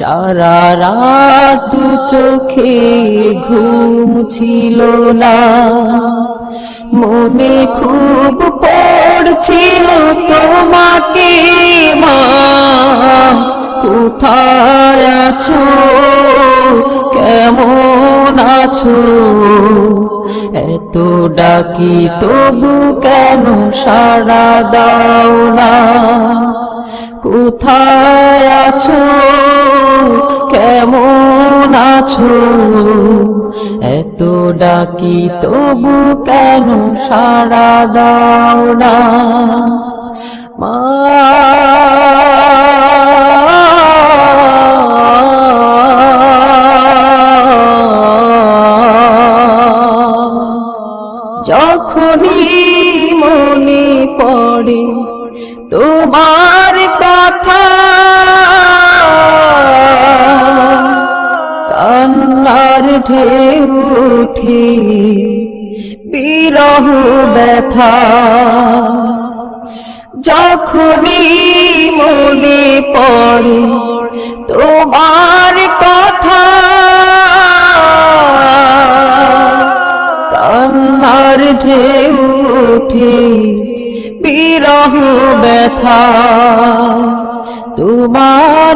সারা রাত দু চোখে ঘুম ছিল না, মনে খুব পড়ছিল তোমাকে মা, কোথায় আছো, কেমন আছো, এত ডাকি তবু কেন সাড়া দাও না, কোথায় আছো, কেমন আছো, এত ডাকি তবু কেন সাড়া দাও না মা। যখনই মনে পড়ে তোমার কথা, কান্নার ঢেউ ওঠে বিরহ ব্যথা, যখনই মনে পড়ে তোমার কথা, কান্নার ঢেউ ওঠে বিরহ ব্যথা, তোমার